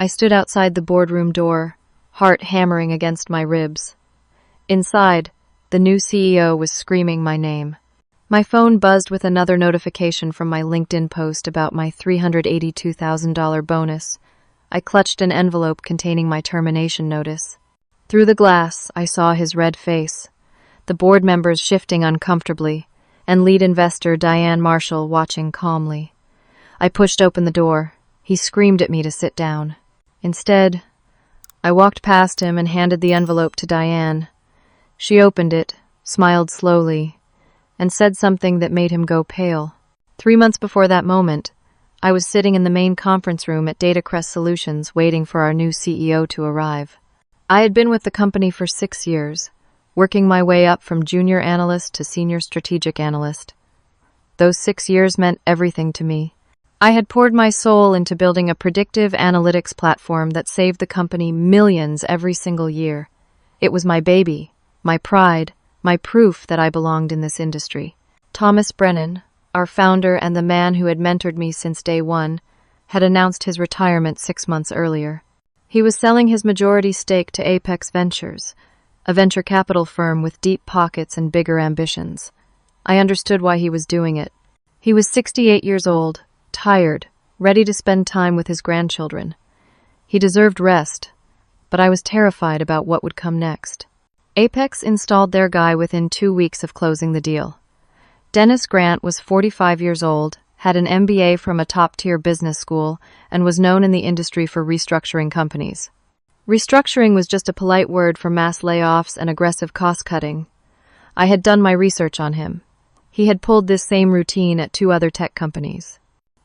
I stood outside the boardroom door, heart hammering against my ribs. Inside, the new CEO was screaming my name. My phone buzzed with another notification from my LinkedIn post about my $382,000 bonus. I clutched an envelope containing my termination notice. Through the glass, I saw his red face, the board members shifting uncomfortably, and lead investor Diane Marshall watching calmly. I pushed open the door. He screamed at me to sit down. Instead, I walked past him and handed the envelope to Diane. She opened it, smiled slowly, and said something that made him go pale. 3 months before that moment, I was sitting in the main conference room at Datacrest Solutions waiting for our new CEO to arrive. I had been with the company for 6 years, working my way up from junior analyst to senior strategic analyst. Those 6 years meant everything to me. I had poured my soul into building a predictive analytics platform that saved the company millions every single year. It was my baby, my pride, my proof that I belonged in this industry. Thomas Brennan, our founder and the man who had mentored me since day one, had announced his retirement 6 months earlier. He was selling his majority stake to Apex Ventures, a venture capital firm with deep pockets and bigger ambitions. I understood why he was doing it. He was 68 years old, tired, ready to spend time with his grandchildren. He deserved rest, but I was terrified about what would come next. Apex installed their guy within 2 weeks of closing the deal. Dennis Grant was 45 years old, had an MBA from a top-tier business school, and was known in the industry for restructuring companies. Restructuring was just a polite word for mass layoffs and aggressive cost-cutting. I had done my research on him. He had pulled this same routine at 2 other tech companies.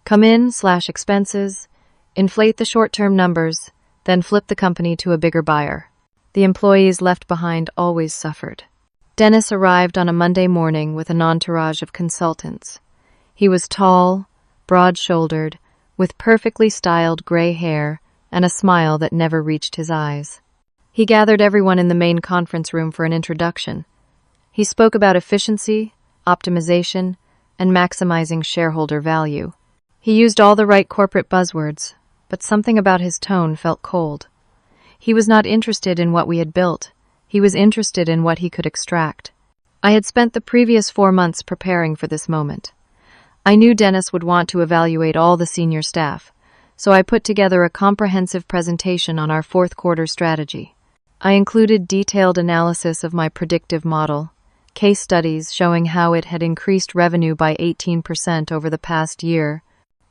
Come in, slash expenses, inflate the short-term numbers, then flip the company to a bigger buyer. The employees left behind always suffered. Dennis arrived on a Monday morning with an entourage of consultants. He was tall, broad-shouldered, with perfectly styled gray hair and a smile that never reached his eyes. He gathered everyone in the main conference room for an introduction. He spoke about efficiency, optimization, and maximizing shareholder value. He used all the right corporate buzzwords, but something about his tone felt cold. He was not interested in what we had built. He was interested in what he could extract. I had spent the previous 4 months preparing for this moment. I knew Dennis would want to evaluate all the senior staff, so I put together a comprehensive presentation on our 4th quarter strategy. I included detailed analysis of my predictive model, case studies showing how it had increased revenue by 18% over the past year,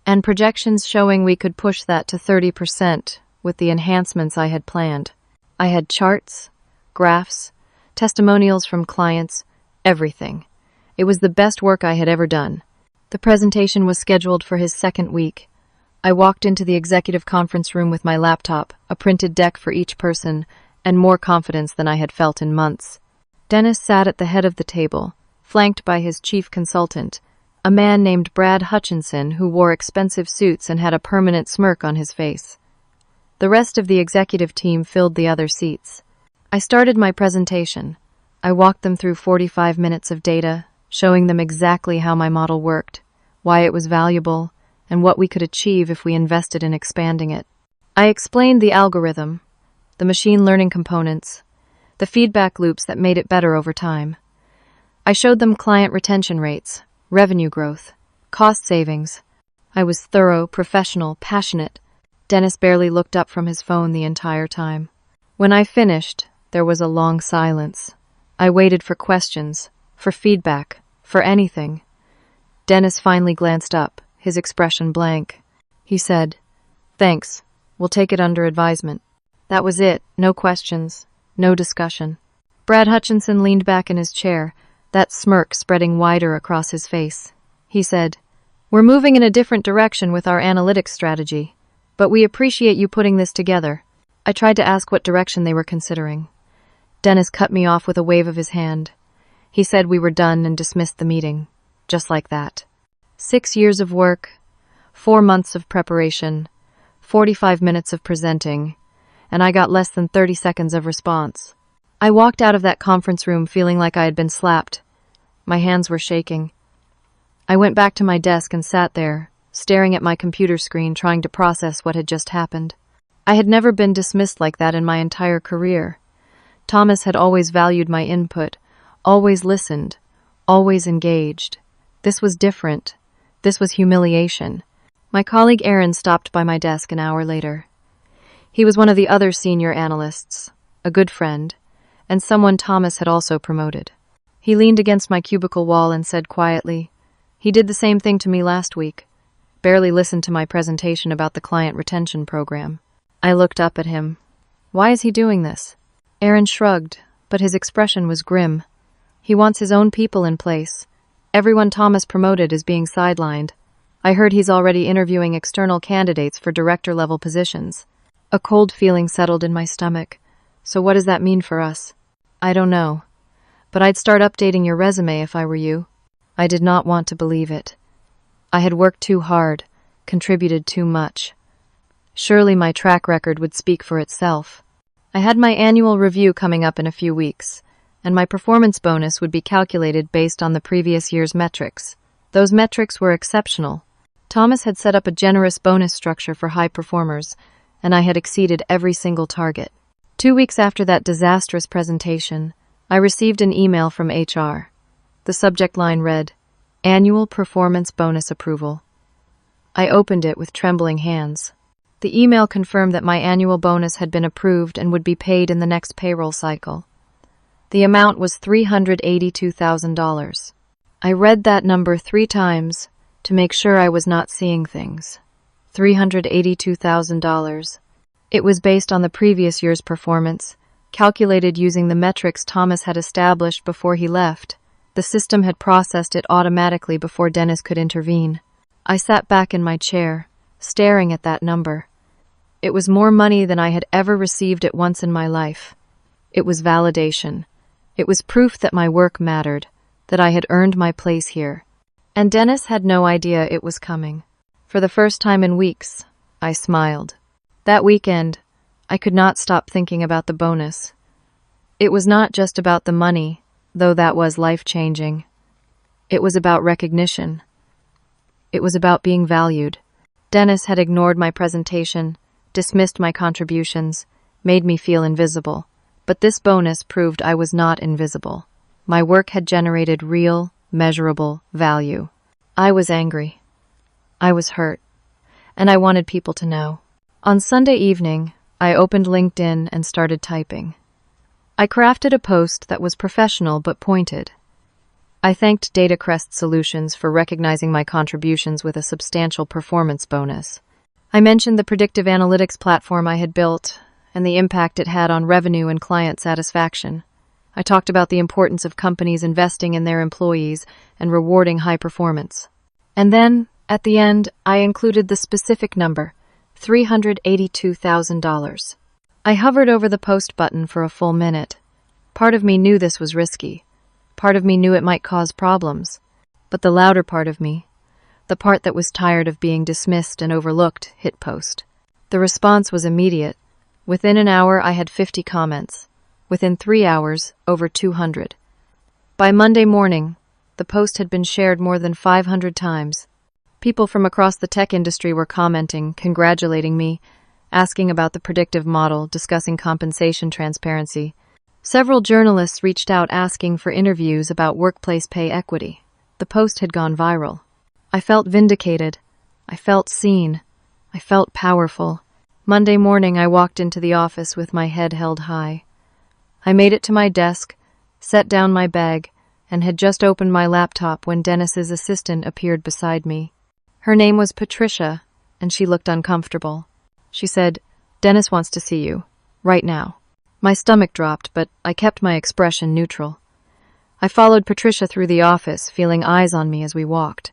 and projections showing we could push that to 30% with the enhancements I had planned. I had charts, graphs, testimonials from clients, everything. It was the best work I had ever done. The presentation was scheduled for his 2nd week. I walked into the executive conference room with my laptop, a printed deck for each person, and more confidence than I had felt in months. Dennis sat at the head of the table, flanked by his chief consultant, a man named Brad Hutchinson who wore expensive suits and had a permanent smirk on his face. The rest of the executive team filled the other seats. I started my presentation. I walked them through 45 minutes of data, showing them exactly how my model worked, why it was valuable, and what we could achieve if we invested in expanding it. I explained the algorithm, the machine learning components, the feedback loops that made it better over time. I showed them client retention rates, revenue growth, cost savings. I was thorough, professional, passionate. Dennis barely looked up from his phone the entire time. When I finished, there was a long silence. I waited for questions, for feedback, for anything. Dennis finally glanced up, his expression blank. He said, "Thanks. We'll take it under advisement." That was it. No questions. No discussion. Brad Hutchinson leaned back in his chair, that smirk spreading wider across his face. He said, "We're moving in a different direction with our analytics strategy, but we appreciate you putting this together." I tried to ask what direction they were considering. Dennis cut me off with a wave of his hand. He said we were done and dismissed the meeting. Just like that. 6 years of work, 4 months of preparation, 45 minutes of presenting, and I got less than 30 seconds of response. I walked out of that conference room feeling like I had been slapped. My hands were shaking. I went back to my desk and sat there, staring at my computer screen, trying to process what had just happened. I had never been dismissed like that in my entire career. Thomas had always valued my input, always listened, always engaged. This was different. This was humiliation. My colleague Aaron stopped by my desk an hour later. He was one of the other senior analysts, a good friend, and someone Thomas had also promoted. He leaned against my cubicle wall and said quietly, "He did the same thing to me last week. Barely listened to my presentation about the client retention program." I looked up at him. "Why is he doing this?" Aaron shrugged, but his expression was grim. "He wants his own people in place. Everyone Thomas promoted is being sidelined. I heard he's already interviewing external candidates for director-level positions." A cold feeling settled in my stomach. "So what does that mean for us?" "I don't know. But I'd start updating your resume if I were you." I did not want to believe it. I had worked too hard, contributed too much. Surely my track record would speak for itself. I had my annual review coming up in a few weeks, and my performance bonus would be calculated based on the previous year's metrics. Those metrics were exceptional. Thomas had set up a generous bonus structure for high performers, and I had exceeded every single target. 2 weeks after that disastrous presentation, I received an email from HR. The subject line read, "Annual Performance Bonus Approval." I opened it with trembling hands. The email confirmed that my annual bonus had been approved and would be paid in the next payroll cycle. The amount was $382,000. I read that number 3 times to make sure I was not seeing things. $382,000. It was based on the previous year's performance, calculated using the metrics Thomas had established before he left. The system had processed it automatically before Dennis could intervene. I sat back in my chair, staring at that number. It was more money than I had ever received at once in my life. It was validation. It was proof that my work mattered, that I had earned my place here. And Dennis had no idea it was coming. For the first time in weeks, I smiled. That weekend, I could not stop thinking about the bonus. It was not just about the money, though that was life-changing. It was about recognition. It was about being valued. Dennis had ignored my presentation, dismissed my contributions, made me feel invisible. But this bonus proved I was not invisible. My work had generated real, measurable value. I was angry. I was hurt. And I wanted people to know. On Sunday evening, I opened LinkedIn and started typing. I crafted a post that was professional but pointed. I thanked DataCrest Solutions for recognizing my contributions with a substantial performance bonus. I mentioned the predictive analytics platform I had built and the impact it had on revenue and client satisfaction. I talked about the importance of companies investing in their employees and rewarding high performance. And then, at the end, I included the specific number, $382,000. I hovered over the post button for a full minute. Part of me knew this was risky. Part of me knew it might cause problems. But the louder part of me, the part that was tired of being dismissed and overlooked, hit post. The response was immediate. Within an hour, I had 50 comments. Within 3 hours, over 200. By Monday morning, the post had been shared more than 500 times. People from across the tech industry were commenting, congratulating me, asking about the predictive model, discussing compensation transparency. Several journalists reached out asking for interviews about workplace pay equity. The post had gone viral. I felt vindicated. I felt seen. I felt powerful. Monday morning, I walked into the office with my head held high. I made it to my desk, set down my bag, and had just opened my laptop when Dennis's assistant appeared beside me. Her name was Patricia, and she looked uncomfortable. She said, "Dennis wants to see you, right now." My stomach dropped, but I kept my expression neutral. I followed Patricia through the office, feeling eyes on me as we walked.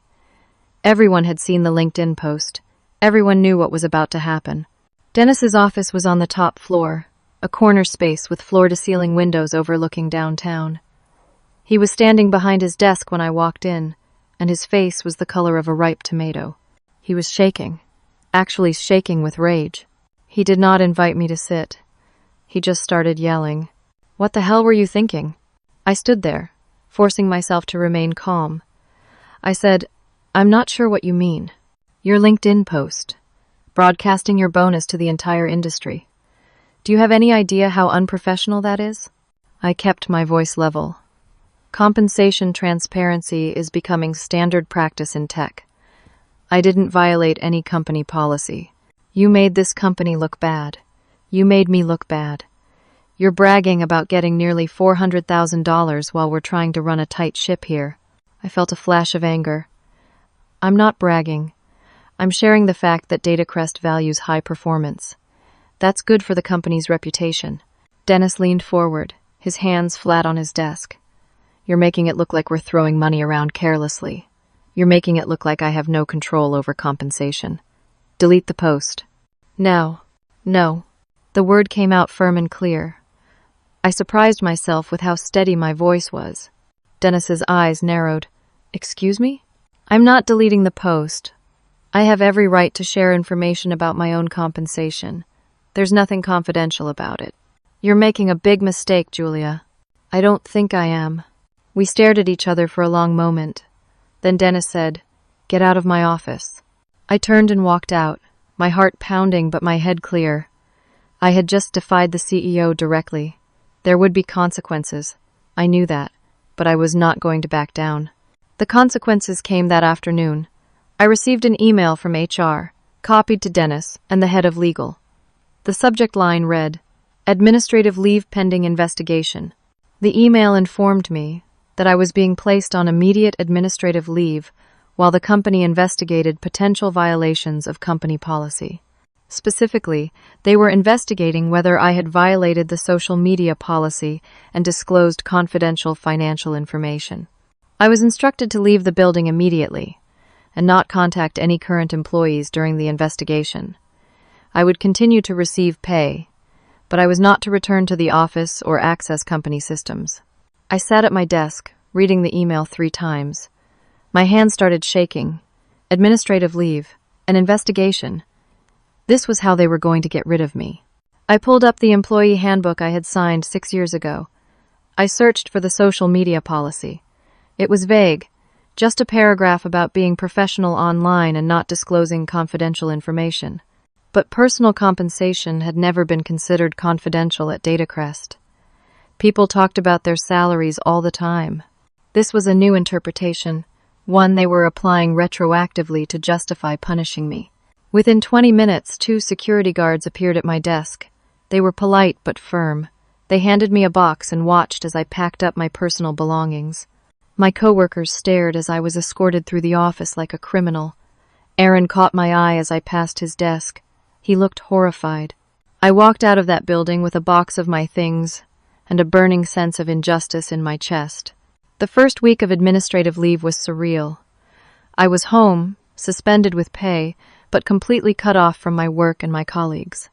Everyone had seen the LinkedIn post. Everyone knew what was about to happen. Dennis's office was on the top floor, a corner space with floor-to-ceiling windows overlooking downtown. He was standing behind his desk when I walked in, and his face was the color of a ripe tomato. He was shaking, actually shaking with rage. He did not invite me to sit. He just started yelling. "What the hell were you thinking?" I stood there, forcing myself to remain calm. I said, "I'm not sure what you mean." "Your LinkedIn post. broadcasting your bonus to the entire industry. Do you have any idea how unprofessional that is? I kept my voice level. Compensation transparency is becoming standard practice in tech. I didn't violate any company policy. You made this company look bad. You made me look bad. You're bragging about getting nearly $400,000 while we're trying to run a tight ship here. I felt a flash of anger. I'm not bragging. I'm sharing the fact that Datacrest values high performance. That's good for the company's reputation. Dennis leaned forward, his hands flat on his desk. You're making it look like we're throwing money around carelessly. You're making it look like I have no control over compensation. Delete the post. No. The word came out firm and clear. I surprised myself with how steady my voice was. Dennis's eyes narrowed. Excuse me? I'm not deleting the post. I have every right to share information about my own compensation. There's nothing confidential about it. You're making a big mistake, Julia. I don't think I am. We stared at each other for a long moment. Then Dennis said, "Get out of my office." I turned and walked out, my heart pounding but my head clear. I had just defied the CEO directly. There would be consequences. I knew that, but I was not going to back down. The consequences came that afternoon. I received an email from HR, copied to Dennis and the head of legal. The subject line read, "Administrative leave pending investigation." The email informed me that I was being placed on immediate administrative leave while the company investigated potential violations of company policy. Specifically, they were investigating whether I had violated the social media policy and disclosed confidential financial information. I was instructed to leave the building immediately and not contact any current employees during the investigation. I would continue to receive pay, but I was not to return to the office or access company systems. I sat at my desk, reading the email 3 times. My hands started shaking. Administrative leave, an investigation. This was how they were going to get rid of me. I pulled up the employee handbook I had signed 6 years ago. I searched for the social media policy. It was vague, just a paragraph about being professional online and not disclosing confidential information. But personal compensation had never been considered confidential at Datacrest. People talked about their salaries all the time. This was a new interpretation, one they were applying retroactively to justify punishing me. Within 20 minutes, 2 security guards appeared at my desk. They were polite but firm. They handed me a box and watched as I packed up my personal belongings. My coworkers stared as I was escorted through the office like a criminal. Aaron caught my eye as I passed his desk. He looked horrified. I walked out of that building with a box of my things and a burning sense of injustice in my chest. The first week of administrative leave was surreal. I was home, suspended with pay, but completely cut off from my work and my colleagues.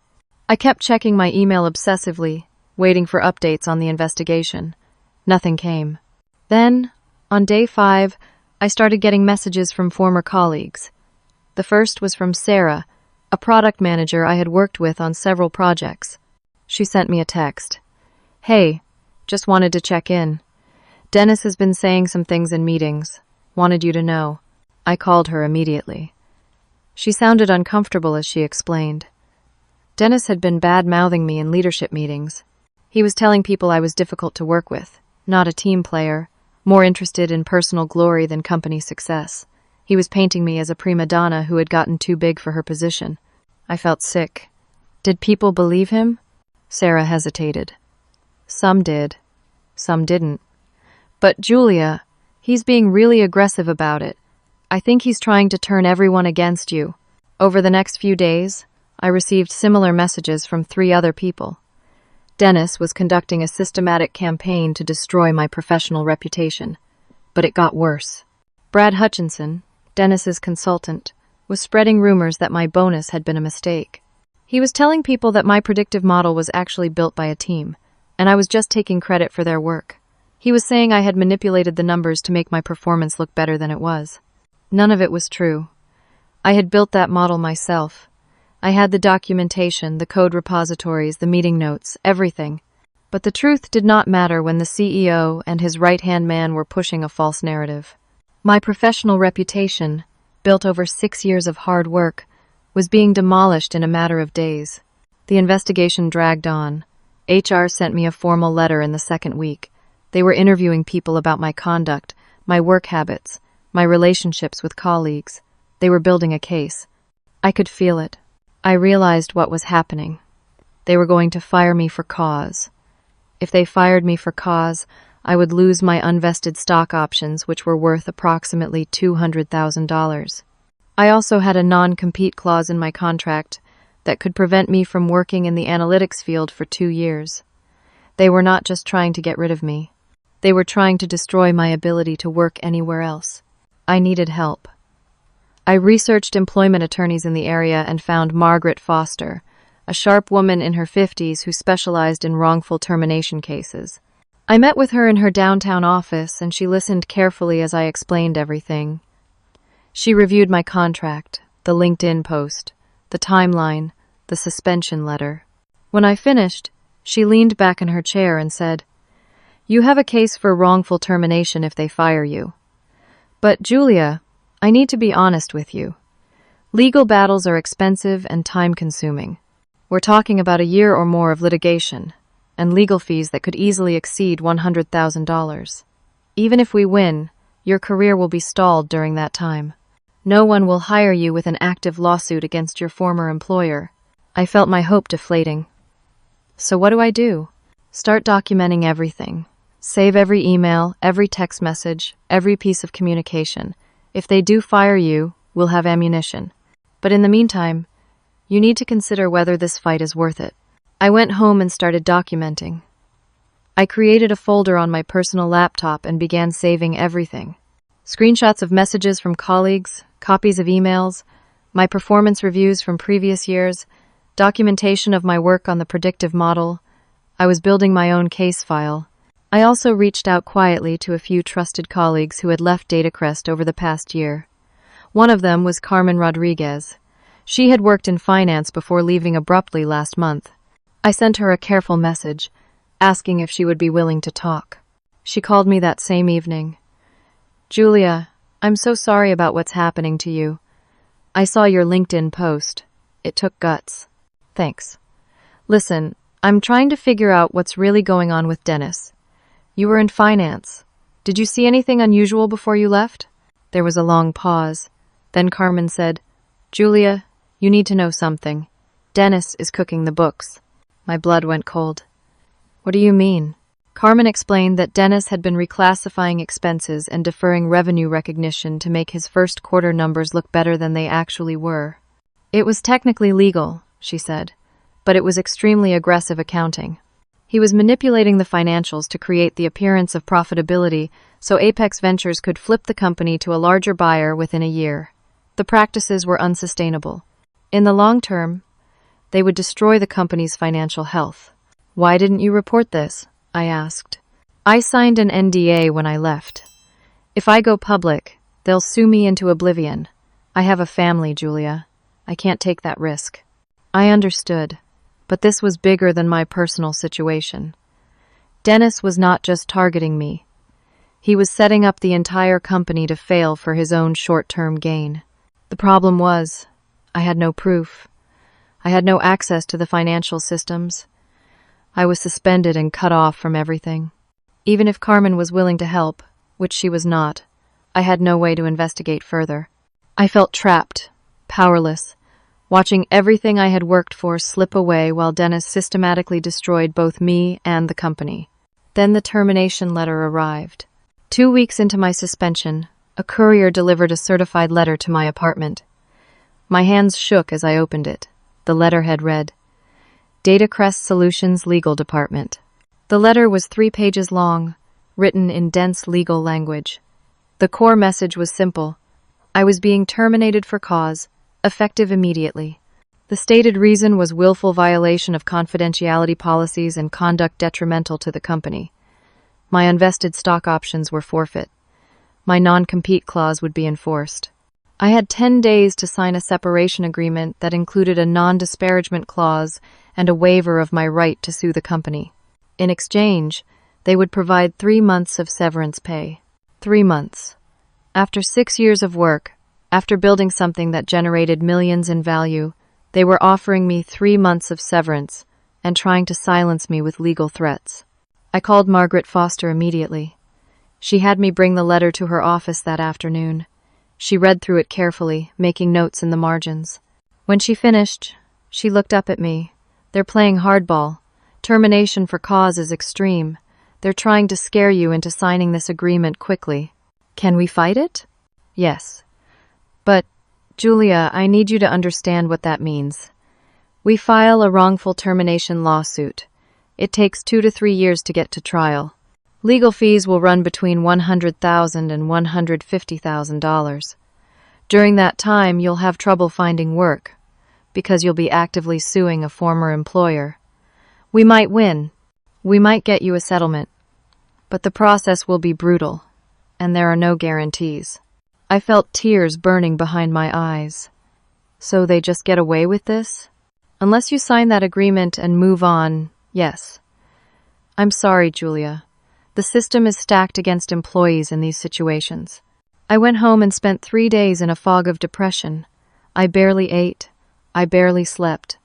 I kept checking my email obsessively, waiting for updates on the investigation. Nothing came. Then, on day 5, I started getting messages from former colleagues. The first was from Sarah, a product manager I had worked with on several projects. She sent me a text. "Hey, just wanted to check in. Dennis has been saying some things in meetings. Wanted you to know." I called her immediately. She sounded uncomfortable as she explained. Dennis had been bad-mouthing me in leadership meetings. He was telling people I was difficult to work with, not a team player, more interested in personal glory than company success. He was painting me as a prima donna who had gotten too big for her position. I felt sick. Did people believe him? Sarah hesitated. Some did. Some didn't. But Julia, he's being really aggressive about it. I think he's trying to turn everyone against you. Over the next few days, I received similar messages from 3 other people. Dennis was conducting a systematic campaign to destroy my professional reputation. But it got worse. Brad Hutchinson, Dennis's consultant, was spreading rumors that my bonus had been a mistake. He was telling people that my predictive model was actually built by a team, and I was just taking credit for their work. He was saying I had manipulated the numbers to make my performance look better than it was. None of it was true. I had built that model myself. I had the documentation, the code repositories, the meeting notes, everything. But the truth did not matter when the CEO and his right-hand man were pushing a false narrative. My professional reputation, built over 6 years of hard work, was being demolished in a matter of days. The investigation dragged on. HR sent me a formal letter in the second week. They were interviewing people about my conduct, my work habits, my relationships with colleagues. They were building a case. I could feel it. I realized what was happening. They were going to fire me for cause. If they fired me for cause, I would lose my unvested stock options, which were worth approximately $200,000. I also had a non-compete clause in my contract that could prevent me from working in the analytics field for 2 years. They were not just trying to get rid of me. They were trying to destroy my ability to work anywhere else. I needed help. I researched employment attorneys in the area and found Margaret Foster, a sharp woman in her 50s who specialized in wrongful termination cases. I met with her in her downtown office, and she listened carefully as I explained everything. She reviewed my contract, the LinkedIn post, the timeline, the suspension letter. When I finished, she leaned back in her chair and said, "You have a case for wrongful termination if they fire you. But, Julia, I need to be honest with you. Legal battles are expensive and time-consuming. We're talking about a year or more of litigation, and legal fees that could easily exceed $100,000. Even if we win, your career will be stalled during that time. No one will hire you with an active lawsuit against your former employer." I felt my hope deflating. So what do I do? Start documenting everything. Save every email, every text message, every piece of communication. If they do fire you, we'll have ammunition. But in the meantime, you need to consider whether this fight is worth it. I went home and started documenting. I created a folder on my personal laptop and began saving everything. Screenshots of messages from colleagues, copies of emails, my performance reviews from previous years, documentation of my work on the predictive model. I was building my own case file. I also reached out quietly to a few trusted colleagues who had left Datacrest over the past year. One of them was Carmen Rodriguez. She had worked in finance before leaving abruptly last month. I sent her a careful message, asking if she would be willing to talk. She called me that same evening. "Julia, I'm so sorry about what's happening to you. I saw your LinkedIn post. It took guts. Thanks. Listen, I'm trying to figure out what's really going on with Dennis. You were in finance. Did you see anything unusual before you left?" There was a long pause. Then Carmen said, "Julia, you need to know something. Dennis is cooking the books." My blood went cold. "What do you mean?" Carmen explained that Dennis had been reclassifying expenses and deferring revenue recognition to make his first quarter numbers look better than they actually were. "It was technically legal," she said, "but it was extremely aggressive accounting. He was manipulating the financials to create the appearance of profitability so Apex Ventures could flip the company to a larger buyer within a year. The practices were unsustainable. In the long term, they would destroy the company's financial health. "Why didn't you report this?" I asked. "I signed an NDA when I left. If I go public, they'll sue me into oblivion. I have a family, Julia. I can't take that risk." I understood, but this was bigger than my personal situation. Dennis was not just targeting me. He was setting up the entire company to fail for his own short-term gain. The problem was, I had no proof. I had no access to the financial systems. I was suspended and cut off from everything. Even if Carmen was willing to help, which she was not, I had no way to investigate further. I felt trapped, powerless, watching everything I had worked for slip away while Dennis systematically destroyed both me and the company. Then the termination letter arrived. 2 weeks into my suspension, a courier delivered a certified letter to my apartment. My hands shook as I opened it. The letterhead read, "Datacrest Solutions Legal Department." The letter was 3 pages long, written in dense legal language. The core message was simple. I was being terminated for cause, effective immediately. The stated reason was willful violation of confidentiality policies and conduct detrimental to the company. My unvested stock options were forfeit. My non-compete clause would be enforced. I had 10 days to sign a separation agreement that included a non-disparagement clause and a waiver of my right to sue the company. In exchange, they would provide 3 months of severance pay. 3 months. After 6 years of work, After building something that generated millions in value, they were offering me 3 months of severance and trying to silence me with legal threats. I called Margaret Foster immediately. She had me bring the letter to her office that afternoon. She read through it carefully, making notes in the margins. When she finished, she looked up at me. "They're playing hardball. Termination for cause is extreme. They're trying to scare you into signing this agreement quickly. Can we fight it?" "Yes. But, Julia, I need you to understand what that means. We file a wrongful termination lawsuit. It takes 2 to 3 years to get to trial. Legal fees will run between $100,000 and $150,000. During that time, you'll have trouble finding work, because you'll be actively suing a former employer. We might win. We might get you a settlement. But the process will be brutal, and there are no guarantees." I felt tears burning behind my eyes. So they just get away with this? Unless you sign that agreement and move on, yes. I'm sorry, Julia. The system is stacked against employees in these situations. I went home and spent 3 days in a fog of depression. I barely ate. I barely slept.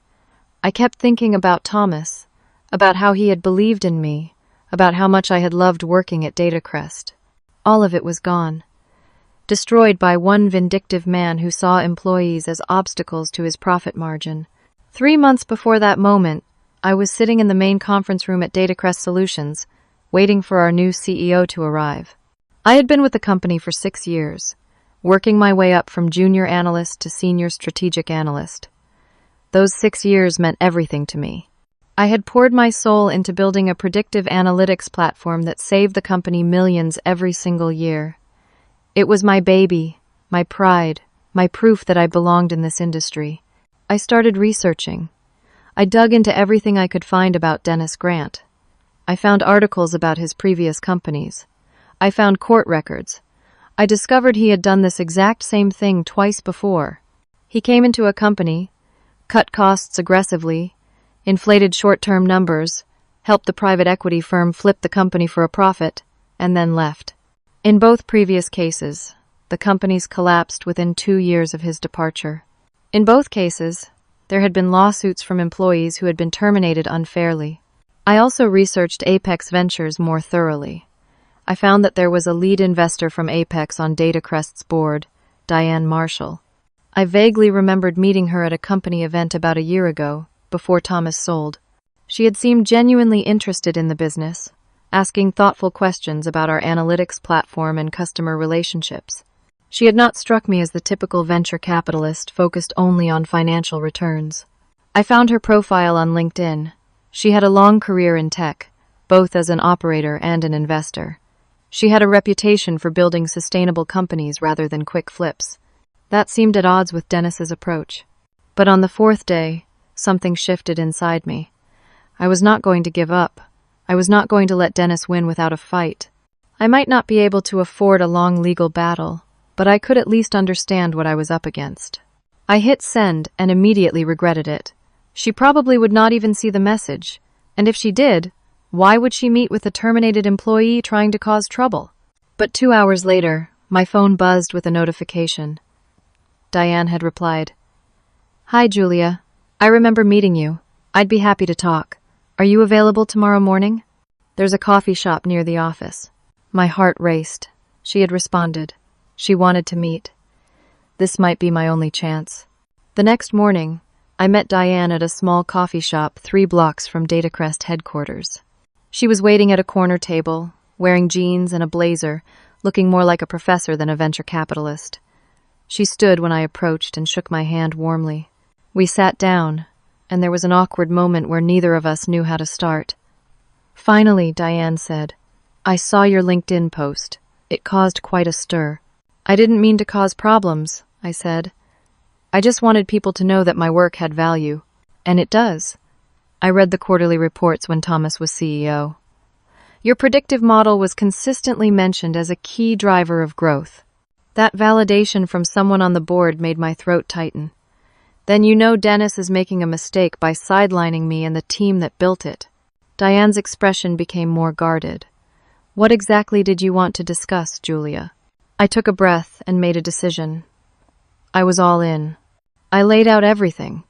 I kept thinking about Thomas, about how he had believed in me, about how much I had loved working at Datacrest. All of it was gone. Destroyed by one vindictive man who saw employees as obstacles to his profit margin. 3 months before that moment, I was sitting in the main conference room at Datacrest Solutions, waiting for our new CEO to arrive. I had been with the company for 6 years, working my way up from junior analyst to senior strategic analyst. Those 6 years meant everything to me. I had poured my soul into building a predictive analytics platform that saved the company millions every single year. It was my baby, my pride, my proof that I belonged in this industry. I started researching. I dug into everything I could find about Dennis Grant. I found articles about his previous companies. I found court records. I discovered he had done this exact same thing twice before. He came into a company, cut costs aggressively, inflated short-term numbers, helped the private equity firm flip the company for a profit, and then left. In both previous cases, the companies collapsed within 2 years of his departure. In both cases, there had been lawsuits from employees who had been terminated unfairly. I also researched Apex Ventures more thoroughly. I found that there was a lead investor from Apex on Datacrest's board, Diane Marshall. I vaguely remembered meeting her at a company event about a year ago, before Thomas sold. She had seemed genuinely interested in the business, asking thoughtful questions about our analytics platform and customer relationships. She had not struck me as the typical venture capitalist focused only on financial returns. I found her profile on LinkedIn. She had a long career in tech, both as an operator and an investor. She had a reputation for building sustainable companies rather than quick flips. That seemed at odds with Dennis's approach. But on the 4th day, something shifted inside me. I was not going to give up. I was not going to let Dennis win without a fight. I might not be able to afford a long legal battle, but I could at least understand what I was up against. I hit send and immediately regretted it. She probably would not even see the message, and if she did, why would she meet with a terminated employee trying to cause trouble? But 2 hours later, my phone buzzed with a notification. Diane had replied, "Hi, Julia. I remember meeting you. I'd be happy to talk. Are you available tomorrow morning? There's a coffee shop near the office." My heart raced. She had responded. She wanted to meet. This might be my only chance. The next morning, I met Diane at a small coffee shop 3 blocks from Datacrest headquarters. She was waiting at a corner table, wearing jeans and a blazer, looking more like a professor than a venture capitalist. She stood when I approached and shook my hand warmly. We sat down, and there was an awkward moment where neither of us knew how to start. Finally, Diane said, "I saw your LinkedIn post. It caused quite a stir." "I didn't mean to cause problems," I said. "I just wanted people to know that my work had value. And it does." I read the quarterly reports when Thomas was CEO. "Your predictive model was consistently mentioned as a key driver of growth." That validation from someone on the board made my throat tighten. "Then you know Dennis is making a mistake by sidelining me and the team that built it." Diane's expression became more guarded. "What exactly did you want to discuss, Julia?" I took a breath and made a decision. I was all in. I laid out everything.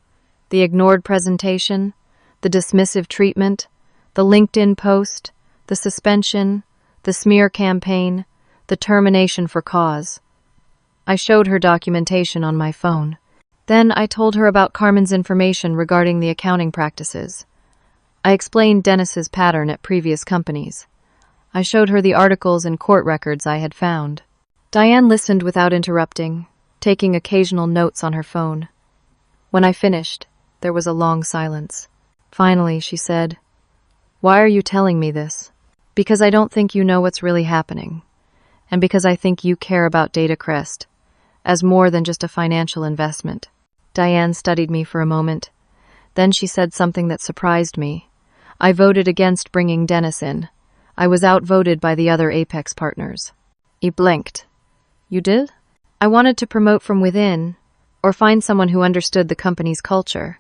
The ignored presentation, the dismissive treatment, the LinkedIn post, the suspension, the smear campaign, the termination for cause. I showed her documentation on my phone. Then I told her about Carmen's information regarding the accounting practices. I explained Dennis's pattern at previous companies. I showed her the articles and court records I had found. Diane listened without interrupting, taking occasional notes on her phone. When I finished, there was a long silence. Finally, she said, "Why are you telling me this?" "Because I don't think you know what's really happening, and because I think you care about Datacrest as more than just a financial investment." Diane studied me for a moment. Then she said something that surprised me. "I voted against bringing Dennis in. I was outvoted by the other Apex partners." He blinked. "You did?" "I wanted to promote from within, or find someone who understood the company's culture.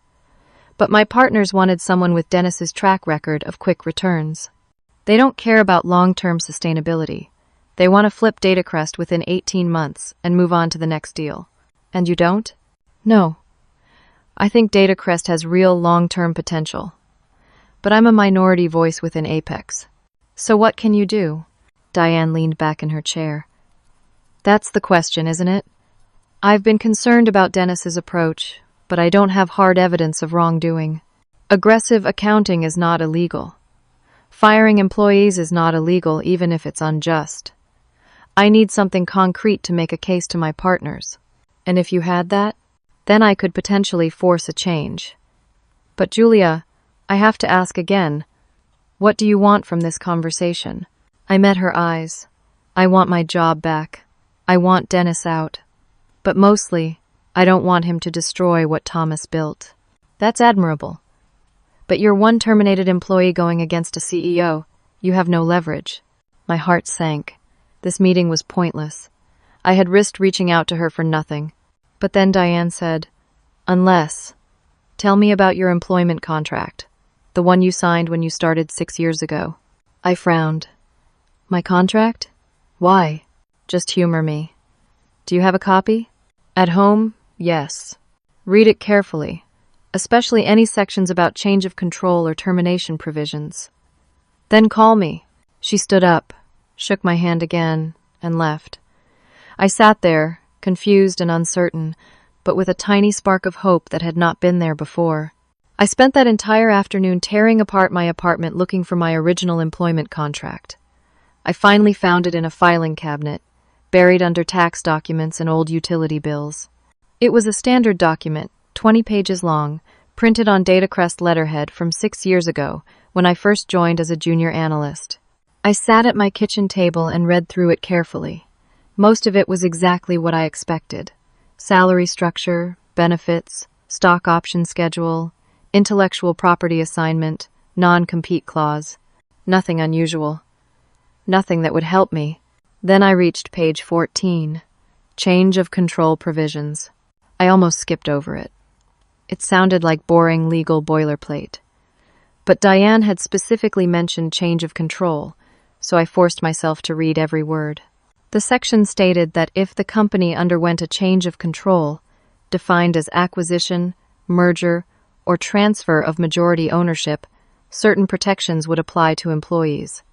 But my partners wanted someone with Dennis's track record of quick returns. They don't care about long-term sustainability. They want to flip Datacrest within 18 months and move on to the next deal." "And you don't?" "No. I think Datacrest has real long-term potential. But I'm a minority voice within Apex. So what can you do?" Diane leaned back in her chair. "That's the question, isn't it? I've been concerned about Dennis's approach, but I don't have hard evidence of wrongdoing. Aggressive accounting is not illegal. Firing employees is not illegal even if it's unjust. I need something concrete to make a case to my partners. And if you had that, then I could potentially force a change. But Julia, I have to ask again, what do you want from this conversation?" I met her eyes. "I want my job back. I want Dennis out. But mostly, I don't want him to destroy what Thomas built." "That's admirable. But you're one terminated employee going against a CEO. You have no leverage." My heart sank. This meeting was pointless. I had risked reaching out to her for nothing. But then Diane said, "Unless, tell me about your employment contract, the one you signed when you started 6 years ago." I frowned. "My contract? Why?" "Just humor me. Do you have a copy?" "At home, yes. Read it carefully, especially any sections about change of control or termination provisions. Then call me." She stood up, shook my hand again, and left. I sat there, confused and uncertain, but with a tiny spark of hope that had not been there before. I spent that entire afternoon tearing apart my apartment looking for my original employment contract. I finally found it in a filing cabinet, buried under tax documents and old utility bills. It was a standard document, 20 pages long, printed on Datacrest letterhead from 6 years ago, when I first joined as a junior analyst. I sat at my kitchen table and read through it carefully. Most of it was exactly what I expected. Salary structure, benefits, stock option schedule, intellectual property assignment, non-compete clause. Nothing unusual. Nothing that would help me. Then I reached page 14, Change of Control Provisions. I almost skipped over it. It sounded like boring legal boilerplate. But Diane had specifically mentioned change of control, so I forced myself to read every word. The section stated that if the company underwent a change of control, defined as acquisition, merger, or transfer of majority ownership, certain protections would apply to employees.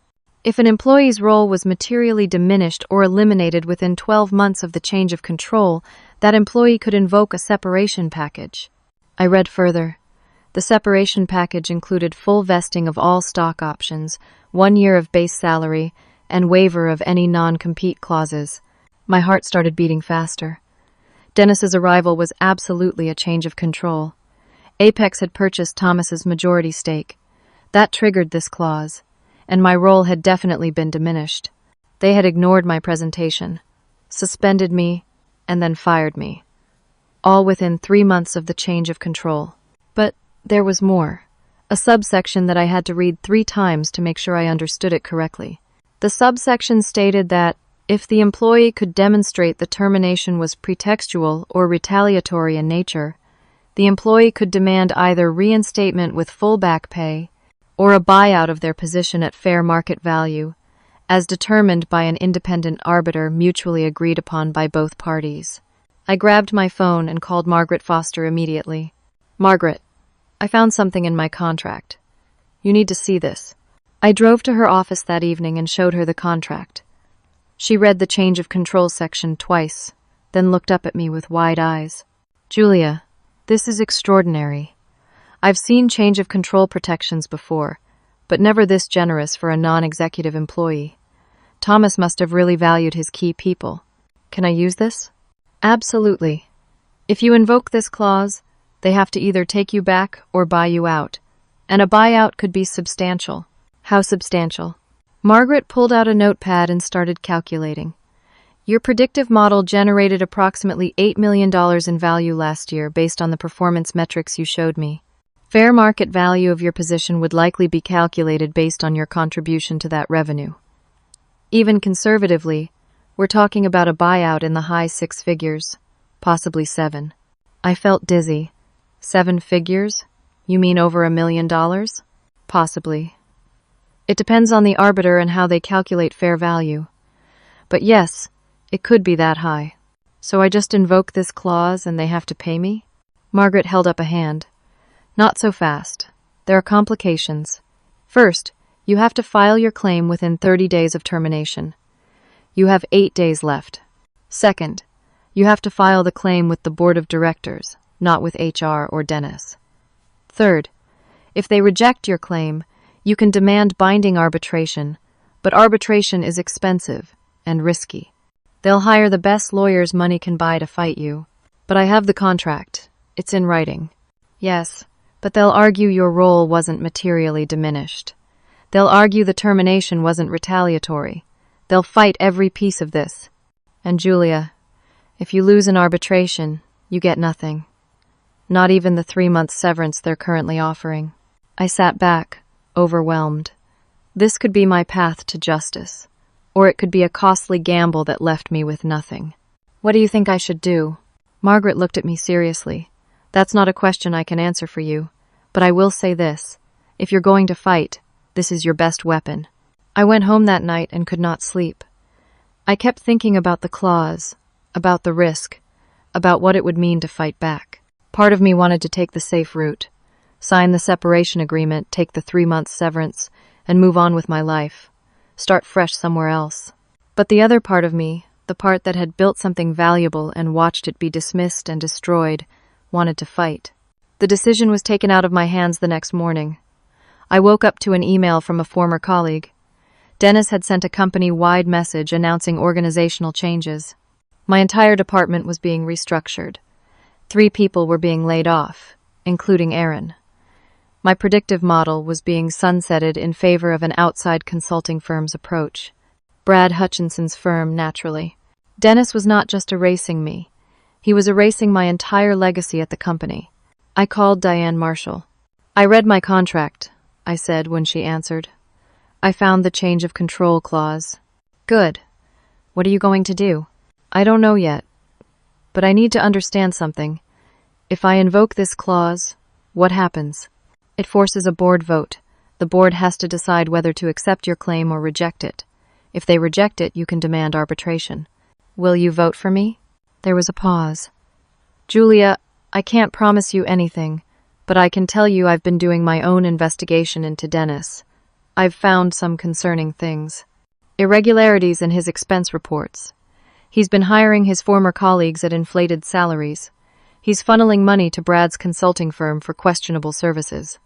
If an employee's role was materially diminished or eliminated within 12 months of the change of control, that employee could invoke a separation package. I read further. The separation package included full vesting of all stock options, 1 year of base salary, and waiver of any non-compete clauses. My heart started beating faster. Dennis's arrival was absolutely a change of control. Apex had purchased Thomas's majority stake. That triggered this clause, and my role had definitely been diminished. They had ignored my presentation, suspended me, and then fired me. All within 3 months of the change of control. But there was more. A subsection that I had to read 3 times to make sure I understood it correctly. The subsection stated that if the employee could demonstrate the termination was pretextual or retaliatory in nature, the employee could demand either reinstatement with full back pay or a buyout of their position at fair market value, as determined by an independent arbiter mutually agreed upon by both parties. I grabbed my phone and called Margaret Foster immediately. Margaret, I found something in my contract. You need to see this. I drove to her office that evening and showed her the contract. She read the change of control section twice, then looked up at me with wide eyes. Julia, this is extraordinary. I've seen change of control protections before, but never this generous for a non-executive employee. Thomas must have really valued his key people. Can I use this? Absolutely. If you invoke this clause, they have to either take you back or buy you out. And a buyout could be substantial. How substantial? Margaret pulled out a notepad and started calculating. Your predictive model generated approximately $8 million in value last year based on the performance metrics you showed me. Fair market value of your position would likely be calculated based on your contribution to that revenue. Even conservatively, we're talking about a buyout in the high 6 figures, possibly 7. I felt dizzy. 7 figures? You mean over $1 million? Possibly. It depends on the arbiter and how they calculate fair value. But yes, it could be that high. So I just invoke this clause and they have to pay me? Margaret held up a hand. Not so fast. There are complications. First, you have to file your claim within 30 days of termination. You have 8 days left. Second, you have to file the claim with the board of directors, not with HR or Dennis. Third, if they reject your claim, you can demand binding arbitration, but arbitration is expensive and risky. They'll hire the best lawyers money can buy to fight you. But I have the contract. It's in writing. Yes, but they'll argue your role wasn't materially diminished. They'll argue the termination wasn't retaliatory. They'll fight every piece of this. And Julia, if you lose in arbitration, you get nothing. Not even the 3-month severance they're currently offering. I sat back, overwhelmed. This could be my path to justice, or it could be a costly gamble that left me with nothing. What do you think I should do? Margaret looked at me seriously. That's not a question I can answer for you, but I will say this. If you're going to fight, this is your best weapon. I went home that night and could not sleep. I kept thinking about the clause, about the risk, about what it would mean to fight back. Part of me wanted to take the safe route, sign the separation agreement, take the 3-month severance, and move on with my life, start fresh somewhere else. But the other part of me, the part that had built something valuable and watched it be dismissed and destroyed, wanted to fight. The decision was taken out of my hands the next morning. I woke up to an email from a former colleague. Dennis had sent a company-wide message announcing organizational changes. My entire department was being restructured. 3 people were being laid off, including Aaron. My predictive model was being sunsetted in favor of an outside consulting firm's approach. Brad Hutchinson's firm, naturally. Dennis was not just erasing me. He was erasing my entire legacy at the company. I called Diane Marshall. I read my contract, I said when she answered. I found the change of control clause. Good. What are you going to do? I don't know yet. But I need to understand something. If I invoke this clause, what happens? It forces a board vote. The board has to decide whether to accept your claim or reject it. If they reject it, you can demand arbitration. Will you vote for me? There was a pause. Julia, I can't promise you anything, but I can tell you I've been doing my own investigation into Dennis. I've found some concerning things. Irregularities in his expense reports. He's been hiring his former colleagues at inflated salaries. He's funneling money to Brad's consulting firm for questionable services.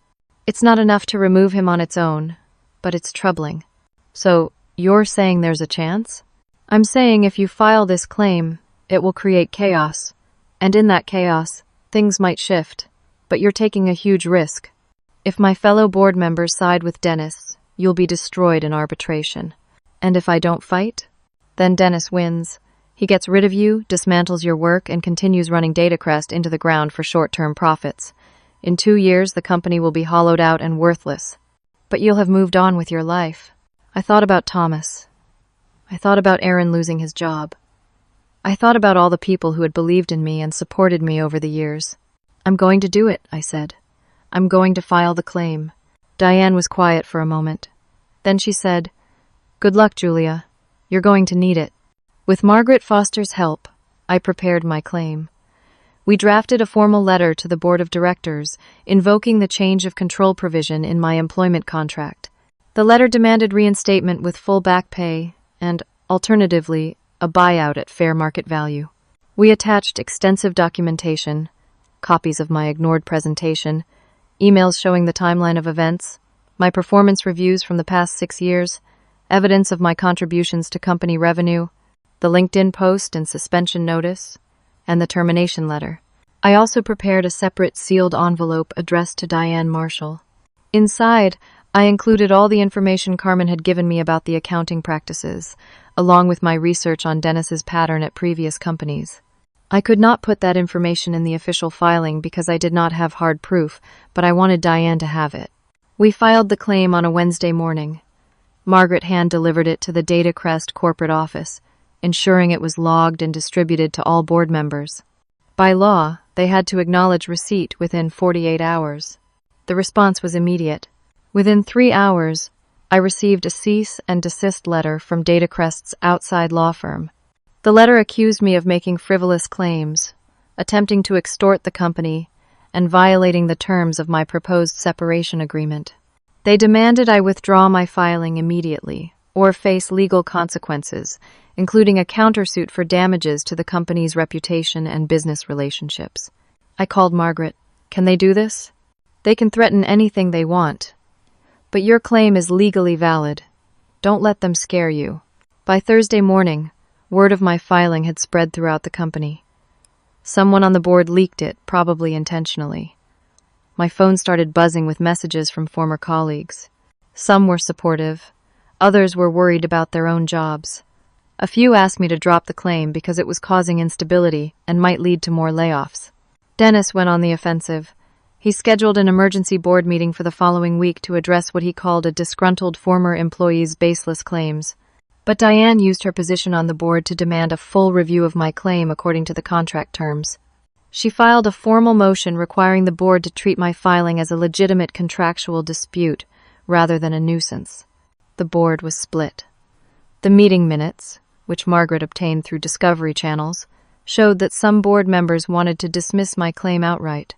It's not enough to remove him on its own, but it's troubling. So, you're saying there's a chance? I'm saying if you file this claim, it will create chaos. And in that chaos, things might shift. But you're taking a huge risk. If my fellow board members side with Dennis, you'll be destroyed in arbitration. And if I don't fight? Then Dennis wins. He gets rid of you, dismantles your work, and continues running Datacrest into the ground for short-term profits. In 2 years, the company will be hollowed out and worthless. But you'll have moved on with your life. I thought about Thomas. I thought about Aaron losing his job. I thought about all the people who had believed in me and supported me over the years. I'm going to do it, I said. I'm going to file the claim. Diane was quiet for a moment. Then she said, Good luck, Julia. You're going to need it. With Margaret Foster's help, I prepared my claim. We drafted a formal letter to the board of directors, invoking the change of control provision in my employment contract. The letter demanded reinstatement with full back pay and, alternatively, a buyout at fair market value. We attached extensive documentation, copies of my ignored presentation, emails showing the timeline of events, my performance reviews from the past 6 years, evidence of my contributions to company revenue, the LinkedIn post and suspension notice, and the termination letter. I also prepared a separate sealed envelope addressed to Diane Marshall. Inside, I included all the information Carmen had given me about the accounting practices, along with my research on Dennis's pattern at previous companies. I could not put that information in the official filing because I did not have hard proof, but I wanted Diane to have it. We filed the claim on a Wednesday morning. Margaret hand-delivered it to the Datacrest corporate office, ensuring it was logged and distributed to all board members. By law, they had to acknowledge receipt within 48 hours. The response was immediate. Within 3 hours, I received a cease and desist letter from Datacrest's outside law firm. The letter accused me of making frivolous claims, attempting to extort the company, and violating the terms of my proposed separation agreement. They demanded I withdraw my filing immediately, or face legal consequences, including a countersuit for damages to the company's reputation and business relationships. I called Margaret. Can they do this? They can threaten anything they want. But your claim is legally valid. Don't let them scare you. By Thursday morning, word of my filing had spread throughout the company. Someone on the board leaked it, probably intentionally. My phone started buzzing with messages from former colleagues. Some were supportive. Others were worried about their own jobs. A few asked me to drop the claim because it was causing instability and might lead to more layoffs. Dennis went on the offensive. He scheduled an emergency board meeting for the following week to address what he called a disgruntled former employee's baseless claims. But Diane used her position on the board to demand a full review of my claim according to the contract terms. She filed a formal motion requiring the board to treat my filing as a legitimate contractual dispute rather than a nuisance. The board was split. The meeting minutes, which Margaret obtained through discovery channels, showed that some board members wanted to dismiss my claim outright.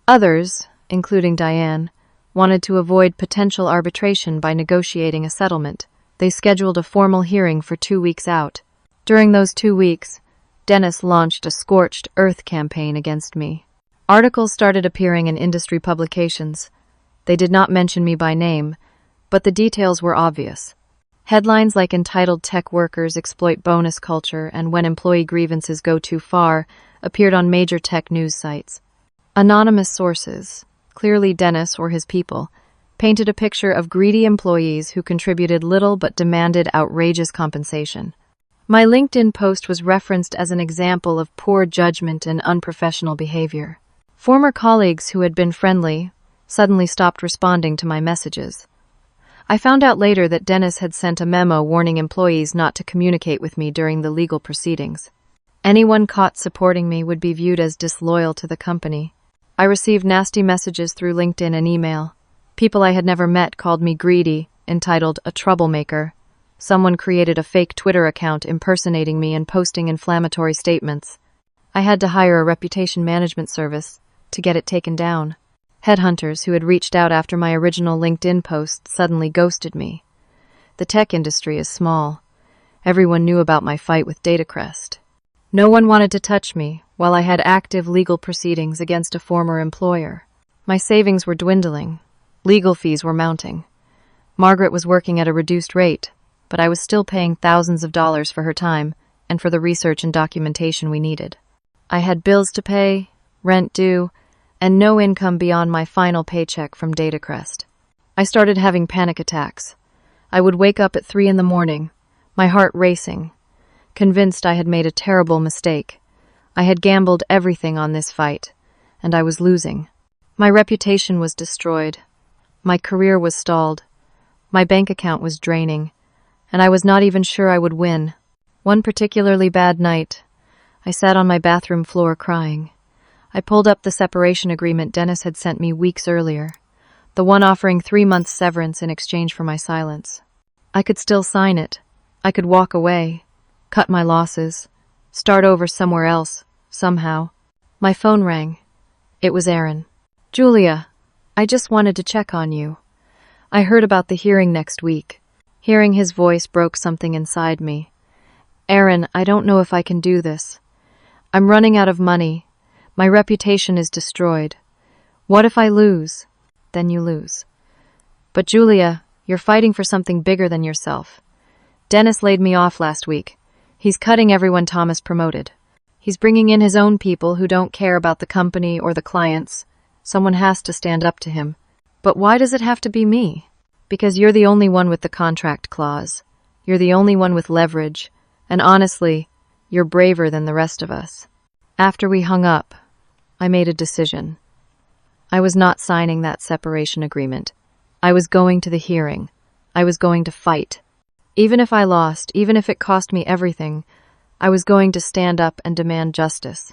Others, including Diane, wanted to avoid potential arbitration by negotiating a settlement. They scheduled a formal hearing for 2 weeks out. During those 2 weeks, Dennis launched a scorched earth campaign against me. Articles started appearing in industry publications. They did not mention me by name, but the details were obvious. Headlines like "Entitled Tech Workers Exploit Bonus Culture" and "When Employee Grievances Go Too Far" appeared on major tech news sites. Anonymous sources, clearly Dennis or his people, painted a picture of greedy employees who contributed little but demanded outrageous compensation. My LinkedIn post was referenced as an example of poor judgment and unprofessional behavior. Former colleagues who had been friendly suddenly stopped responding to my messages. I found out later that Dennis had sent a memo warning employees not to communicate with me during the legal proceedings. Anyone caught supporting me would be viewed as disloyal to the company. I received nasty messages through LinkedIn and email. People I had never met called me greedy, entitled a troublemaker. Someone created a fake Twitter account impersonating me and posting inflammatory statements. I had to hire a reputation management service to get it taken down. Headhunters who had reached out after my original LinkedIn post suddenly ghosted me. The tech industry is small. Everyone knew about my fight with Datacrest. No one wanted to touch me while I had active legal proceedings against a former employer. My savings were dwindling. Legal fees were mounting. Margaret was working at a reduced rate, but I was still paying thousands of dollars for her time and for the research and documentation we needed. I had bills to pay, rent due, and no income beyond my final paycheck from Datacrest. I started having panic attacks. I would wake up at 3 in the morning, my heart racing, convinced I had made a terrible mistake. I had gambled everything on this fight, and I was losing. My reputation was destroyed. My career was stalled. My bank account was draining, and I was not even sure I would win. One particularly bad night, I sat on my bathroom floor crying. I pulled up the separation agreement Dennis had sent me weeks earlier, the one offering 3 months severance in exchange for my silence. I could still sign it. I could walk away, cut my losses, Start over somewhere else, somehow. My phone rang. It was Aaron. Julia, I just wanted to check on you. I heard about the hearing next week. Hearing his voice broke something inside me. Aaron, I don't know if I can do this. I'm running out of money. My reputation is destroyed. What if I lose? Then you lose. But Julia, you're fighting for something bigger than yourself. Dennis laid me off last week. He's cutting everyone Thomas promoted. He's bringing in his own people who don't care about the company or the clients. Someone has to stand up to him. But why does it have to be me? Because you're the only one with the contract clause. You're the only one with leverage. And honestly, you're braver than the rest of us. After we hung up, I made a decision. I was not signing that separation agreement. I was going to the hearing. I was going to fight. Even if I lost, even if it cost me everything, I was going to stand up and demand justice.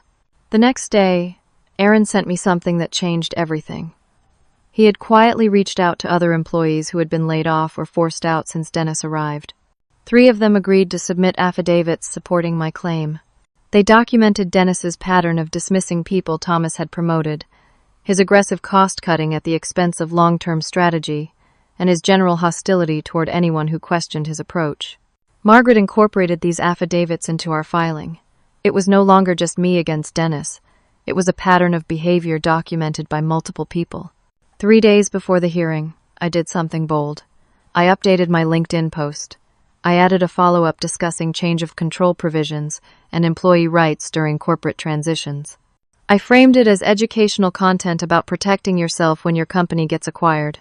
The next day, Aaron sent me something that changed everything. He had quietly reached out to other employees who had been laid off or forced out since Dennis arrived. 3 of them agreed to submit affidavits supporting my claim. They documented Dennis's pattern of dismissing people Thomas had promoted, his aggressive cost-cutting at the expense of long-term strategy, and his general hostility toward anyone who questioned his approach. Margaret incorporated these affidavits into our filing. It was no longer just me against Dennis. It was a pattern of behavior documented by multiple people. 3 days before the hearing, I did something bold. I updated my LinkedIn post. I added a follow-up discussing change of control provisions and employee rights during corporate transitions. I framed it as educational content about protecting yourself when your company gets acquired.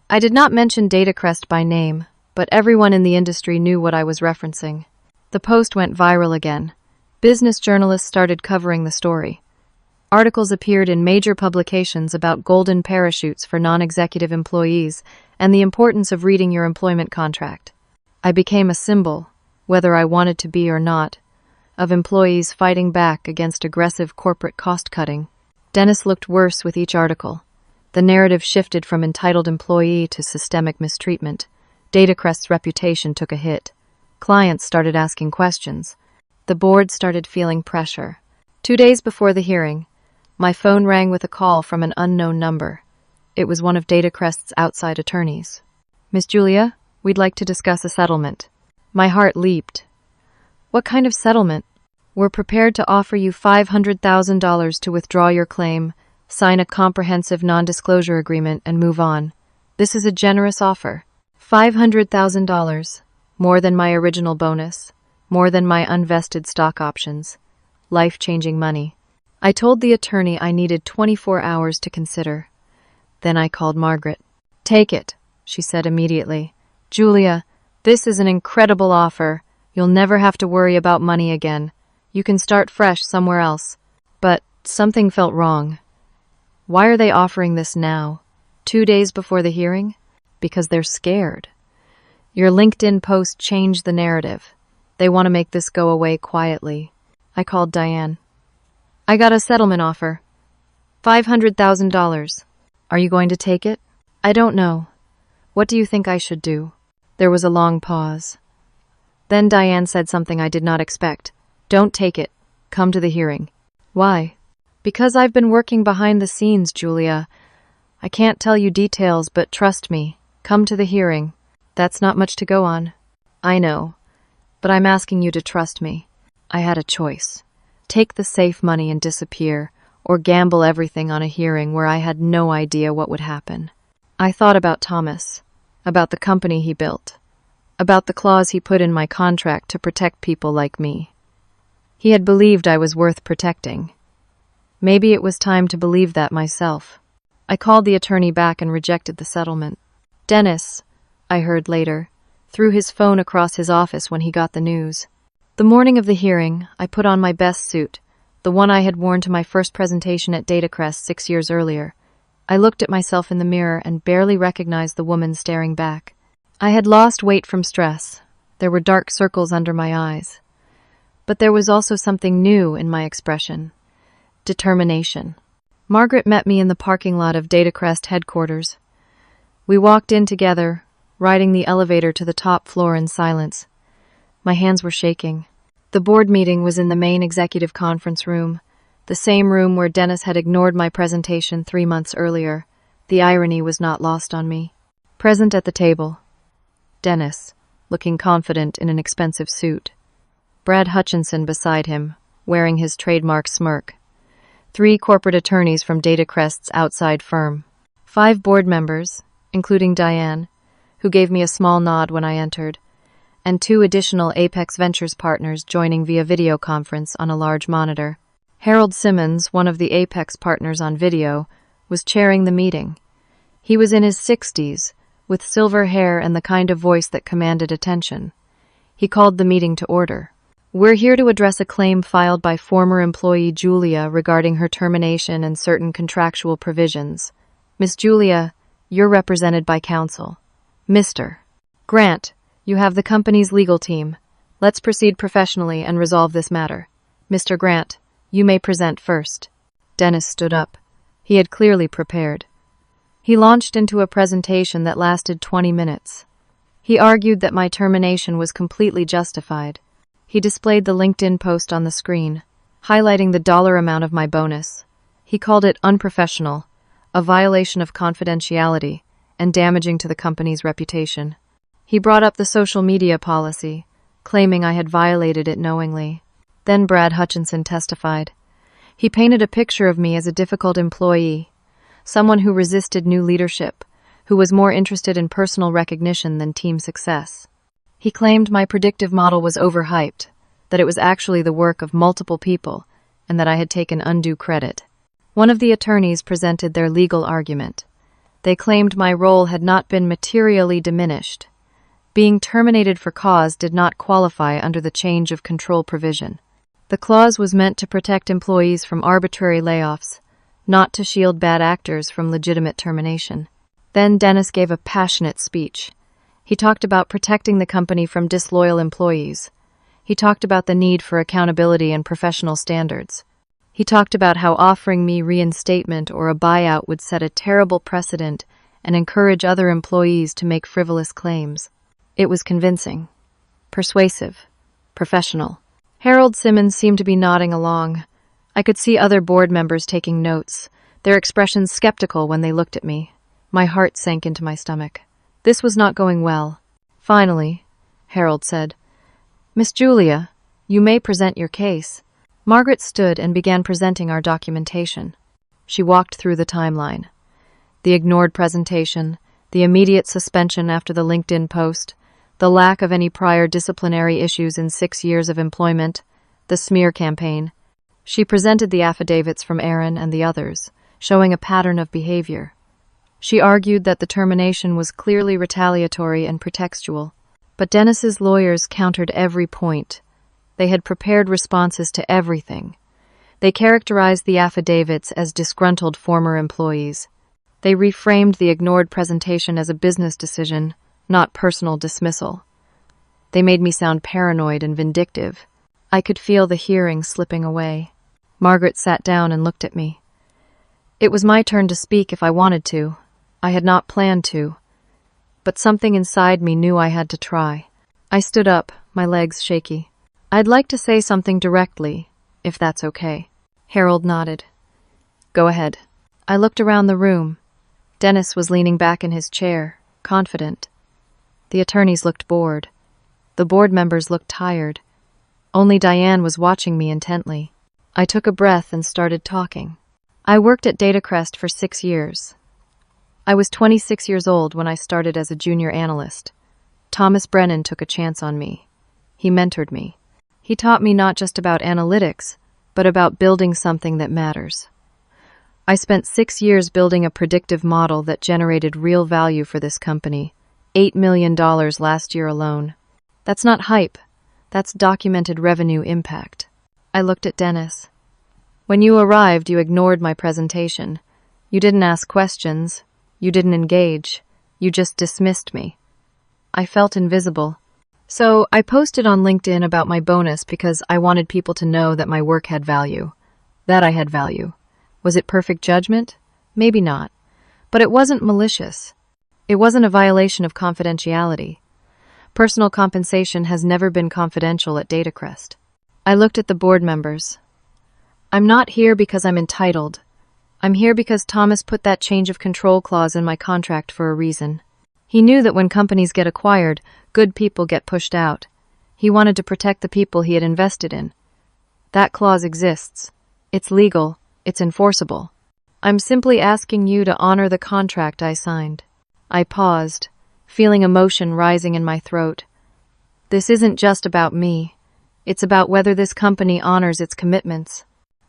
I did not mention Datacrest by name, but everyone in the industry knew what I was referencing. The post went viral again. Business journalists started covering the story. Articles appeared in major publications about golden parachutes for non-executive employees and the importance of reading your employment contract. I became a symbol, whether I wanted to be or not, of employees fighting back against aggressive corporate cost-cutting. Dennis looked worse with each article. The narrative shifted from entitled employee to systemic mistreatment. Datacrest's reputation took a hit. Clients started asking questions. The board started feeling pressure. 2 days before the hearing, my phone rang with a call from an unknown number. It was one of Datacrest's outside attorneys. Miss Julia, we'd like to discuss a settlement. My heart leaped. What kind of settlement? We're prepared to offer you $500,000 to withdraw your claim, sign a comprehensive non-disclosure agreement, and move on. This is a generous offer. $500,000, more than my original bonus, more than my unvested stock options. Life-changing money. I told the attorney I needed 24 hours to consider. Then I called Margaret. Take it, she said immediately. Julia, this is an incredible offer. You'll never have to worry about money again. You can start fresh somewhere else. But something felt wrong. Why are they offering this now, 2 days before the hearing? Because they're scared. Your LinkedIn post changed the narrative. They want to make this go away quietly. I called Diane. I got a settlement offer. $500,000. Are you going to take it? I don't know. What do you think I should do? There was a long pause. Then Diane said something I did not expect. Don't take it. Come to the hearing. Why? Because I've been working behind the scenes, Julia. I can't tell you details, but trust me. Come to the hearing. That's not much to go on. I know. But I'm asking you to trust me. I had a choice. Take the safe money and disappear, or gamble everything on a hearing where I had no idea what would happen. I thought about Thomas, about the company he built, about the clause he put in my contract to protect people like me. He had believed I was worth protecting. Maybe it was time to believe that myself. I called the attorney back and rejected the settlement. Dennis, I heard later, threw his phone across his office when he got the news. The morning of the hearing, I put on my best suit, the one I had worn to my first presentation at Datacrest 6 years earlier. I looked at myself in the mirror and barely recognized the woman staring back. I had lost weight from stress. There were dark circles under my eyes. But there was also something new in my expression. Determination. Margaret met me in the parking lot of Datacrest headquarters. We walked in together, riding the elevator to the top floor in silence. My hands were shaking. The board meeting was in the main executive conference room, the same room where Dennis had ignored my presentation 3 months earlier. The irony was not lost on me. Present at the table, Dennis, looking confident in an expensive suit. Brad Hutchinson beside him, wearing his trademark smirk. 3 corporate attorneys from Datacrest's outside firm. 5 board members, including Diane, who gave me a small nod when I entered, and 2 additional Apex Ventures partners joining via video conference on a large monitor. Harold Simmons, one of the Apex partners on video, was chairing the meeting. He was in his 60s, with silver hair and the kind of voice that commanded attention. He called the meeting to order. We're here to address a claim filed by former employee Julia regarding her termination and certain contractual provisions. Miss Julia, you're represented by counsel. Mr. Grant, you have the company's legal team. Let's proceed professionally and resolve this matter. Mr. Grant, you may present first. Dennis stood up. He had clearly prepared. He launched into a presentation that lasted 20 minutes. He argued that my termination was completely justified. He displayed the LinkedIn post on the screen, highlighting the dollar amount of my bonus. He called it unprofessional, a violation of confidentiality, and damaging to the company's reputation. He brought up the social media policy, claiming I had violated it knowingly. Then Brad Hutchinson testified. He painted a picture of me as a difficult employee, someone who resisted new leadership, who was more interested in personal recognition than team success. He claimed my predictive model was overhyped, that it was actually the work of multiple people, and that I had taken undue credit. One of the attorneys presented their legal argument. They claimed my role had not been materially diminished. Being terminated for cause did not qualify under the change of control provision. The clause was meant to protect employees from arbitrary layoffs, not to shield bad actors from legitimate termination. Then Dennis gave a passionate speech. He talked about protecting the company from disloyal employees. He talked about the need for accountability and professional standards. He talked about how offering me reinstatement or a buyout would set a terrible precedent and encourage other employees to make frivolous claims. It was convincing, persuasive, professional. Harold Simmons seemed to be nodding along. I could see other board members taking notes, their expressions skeptical when they looked at me. My heart sank into my stomach. This was not going well. Finally, Harold said, Miss Julia, you may present your case. Margaret stood and began presenting our documentation. She walked through the timeline. The ignored presentation, the immediate suspension after the LinkedIn post, the lack of any prior disciplinary issues in 6 years of employment, the smear campaign. She presented the affidavits from Aaron and the others, showing a pattern of behavior. She argued that the termination was clearly retaliatory and pretextual, but Dennis's lawyers countered every point. They had prepared responses to everything. They characterized the affidavits as disgruntled former employees. They reframed the ignored presentation as a business decision, not personal dismissal. They made me sound paranoid and vindictive. I could feel the hearing slipping away. Margaret sat down and looked at me. It was my turn to speak if I wanted to. I had not planned to, but something inside me knew I had to try. I stood up, my legs shaky. I'd like to say something directly, if that's okay. Harold nodded. Go ahead. I looked around the room. Dennis was leaning back in his chair, confident. The attorneys looked bored. The board members looked tired. Only Diane was watching me intently. I took a breath and started talking. I worked at Datacrest for 6 years. I was 26 years old when I started as a junior analyst. Thomas Brennan took a chance on me. He mentored me. He taught me not just about analytics, but about building something that matters. I spent 6 years building a predictive model that generated real value for this company, $8 million last year alone. That's not hype. That's documented revenue impact. I looked at Dennis. When you arrived, you ignored my presentation. You didn't ask questions. You didn't engage. You just dismissed me. I felt invisible. So I posted on LinkedIn about my bonus because I wanted people to know that my work had value. That I had value. Was it perfect judgment? Maybe not. But it wasn't malicious. It wasn't a violation of confidentiality. Personal compensation has never been confidential at Datacrest. I looked at the board members. I'm not here because I'm entitled. I'm here because Thomas put that change of control clause in my contract for a reason. He knew that when companies get acquired, good people get pushed out. He wanted to protect the people he had invested in. That clause exists. It's legal. It's enforceable. I'm simply asking you to honor the contract I signed. I paused, feeling emotion rising in my throat. This isn't just about me. It's about whether this company honors its commitments.